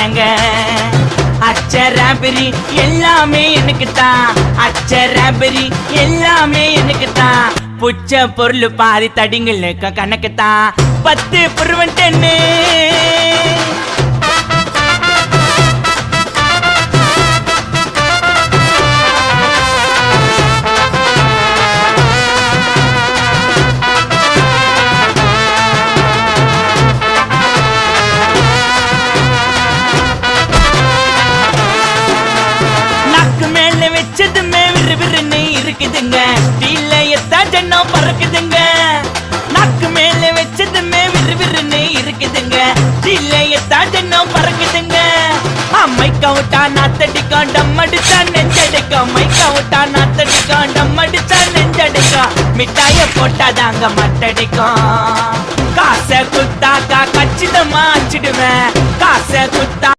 என்னங்க அச்சராபரி எல்லாமே எனக்கு தான் அச்சராபரி எல்லாமே எனக்கு தான் புச்ச பொருள் பாதி தடிங்களுக்கு கணக்கு தான் 10 புருவன் 10 இருக்குதுங்க டீல எத்தா ஜன்னம் பறக்குதுங்க நாக்கு மேல வச்சதுமே விறுவிறுன்னு இருக்குதுங்க டீல எத்தா ஜன்னம் பறக்குதுங்க மைக்கா விட்டா நாத்தடிக்கும் டம் அடிச்சா நெஞ்சடிக்கும் மைக்கா விட்டா நாத்தடிக்கும் டம் அடிச்சா நெஞ்சடிக்கும் மிட்டாய போட்டாதாங்க மட்டடிக்கும் காசை குத்தாக்கா கச்சிதமா அச்சிடுவேன் காசை குத்தா